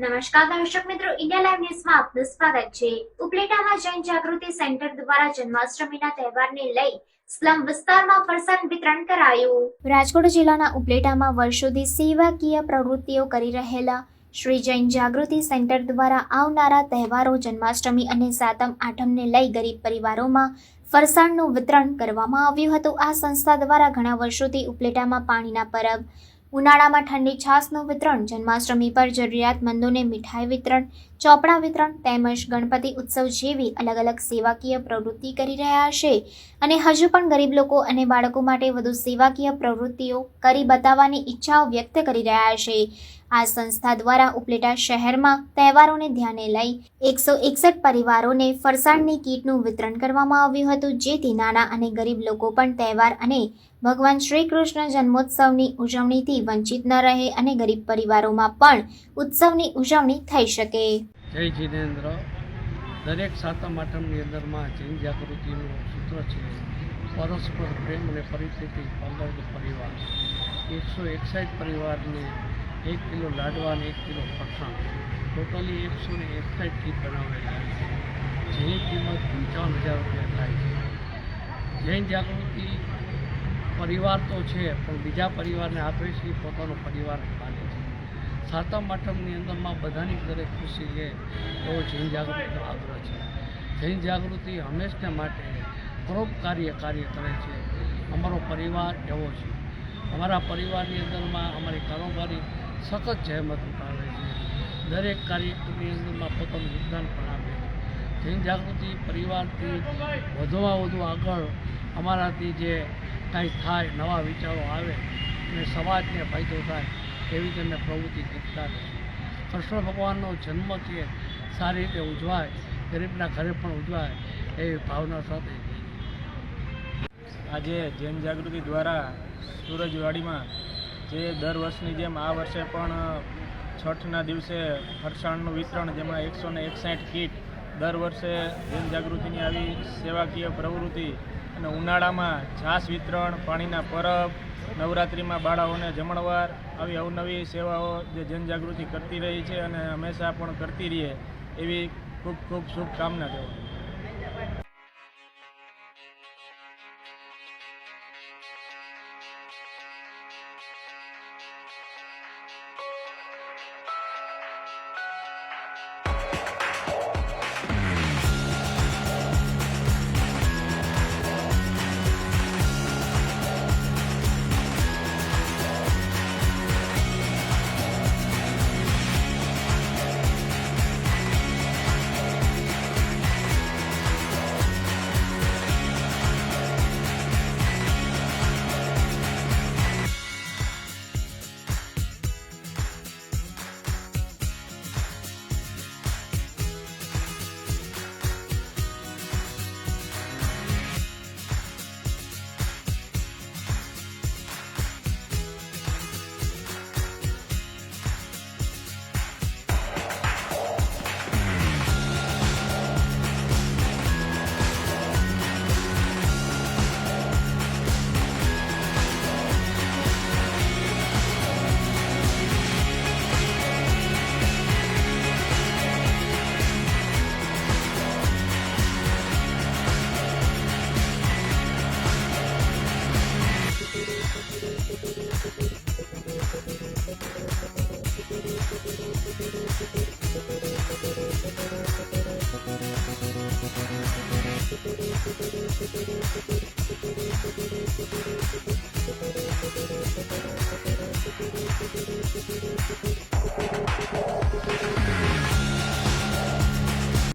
નમસ્કાર દર્શક મિત્રો, ઇન્ડિયા લાઈવ ન્યૂઝમાં આપનું સ્વાગત છે। ઉપલેટામાં જૈન જાગૃતિ સેન્ટર દ્વારા જન્માષ્ટમીના તહેવારને લઈ સ્લમ વિસ્તારમાં ફરસાણ વિતરણ કરાયું। રાજકોટ જિલ્લાના ઉપલેટામાં વર્ષોથી સેવાકીય પ્રવૃત્તિઓ કરી રહેલા શ્રી જૈન જાગૃતિ સેન્ટર દ્વારા આવનારા તહેવારો જન્માષ્ટમી અને સાતમ આઠમને લઈ ગરીબ પરિવારોમાં ફરસાણનું વિતરણ કરવામાં આવ્યું હતું। આ સંસ્થા દ્વારા ઘણા વર્ષોથી ઉપલેટામાં પાણીના પરબ, ઉનાળામાં ઠંડી છાશનું વિતરણ, જન્માષ્ટમી પર જરૂરિયાતમંદોને મીઠાઈ વિતરણ, ચોપડા વિતરણ તેમજ ગણપતિ ઉત્સવ જેવી અલગ અલગ સેવાકીય પ્રવૃત્તિ કરી રહ્યા છે અને હજુ પણ ગરીબ લોકો અને બાળકો માટે વધુ સેવાકીય પ્રવૃત્તિઓ કરી બતાવવાની ઈચ્છાઓ વ્યક્ત કરી રહ્યા છે। આ સંસ્થા દ્વારા ઉપલેટા શહેરમાં તહેવારોને ધ્યાને લઈ 161 પરિવારોને ફરસાણની કીટનું વિતરણ કરવામાં આવ્યું હતું, જેથી નાના અને ગરીબ લોકો પણ તહેવાર અને ભગવાન શ્રી કૃષ્ણ જન્મોત્સવની ઉજવણીથી વંચિત ન રહે અને ગરીબ પરિવારોમાં પણ ઉત્સવની ઉજવણી થઈ શકે। જય જિનેન્દ્ર। દરેક સાતમ આઠમની અંદરમાં જૈન જાગૃતિનું સૂત્ર છે પરસ્પર પ્રેમ અને પરિસ્થિતિ પામતો પરિવાર। 161 પરિવારને 1 કિલો લાડવા અને 1 કિલો ફરસાણ, ટોટલી 161 કીટ બનાવેલી છે, જેની કિંમત 55,000 રૂપિયા થાય છે। જૈન જાગૃતિ પરિવાર તો છે, પણ બીજા પરિવારને આપે છે, પોતાનો પરિવાર પાલે છે। સાતમ આઠમની અંદરમાં બધાની ઘરે ખુશી છે એવો જૈન જાગૃતિનો આગ્રહ છે। જૈન જાગૃતિ હંમેશને માટે પરોપકાર્ય કાર્ય કરે છે। અમારો પરિવાર એવો છે। અમારા પરિવારની અંદરમાં અમારી કારોબારી સખત જહેમત ઉઠાવે છે, દરેક કાર્યક્રમની અંદરમાં પોતાનું યોગદાન પણ આપે છે। જૈન જાગૃતિ પરિવારથી વધુમાં વધુ આગળ અમારાથી જે કાંઈ થાય, નવા વિચારો આવે અને સમાજને ફાયદો થાય એવી જ અમે પ્રવૃત્તિ કરતા રહીશું। કૃષ્ણ ભગવાનનો જન્મ છે સારી રીતે ઉજવાય, ગરીબના ઘરે પણ ઉજવાય એવી ભાવના સાથે આજે જૈન જાગૃતિ દ્વારા સુરજવાડીમાં જે દર વર્ષની જેમ આ વર્ષે પણ છઠના દિવસે ફરસાણનું વિતરણ, જેમાં 161 કીટ, દર વર્ષે જૈન જાગૃતિની આવી સેવાકીય પ્રવૃત્તિ અને ઉનાળામાં છાશ વિતરણ, પાણીના પરબ, નવરાત્રિમાં બાળાઓને જમણવાર, આવી અવનવી સેવાઓ જે જૈન જાગૃતિ કરતી રહી છે અને હંમેશા પણ કરતી રહીએ એવી ખૂબ ખૂબ શુભકામના કહેવાય।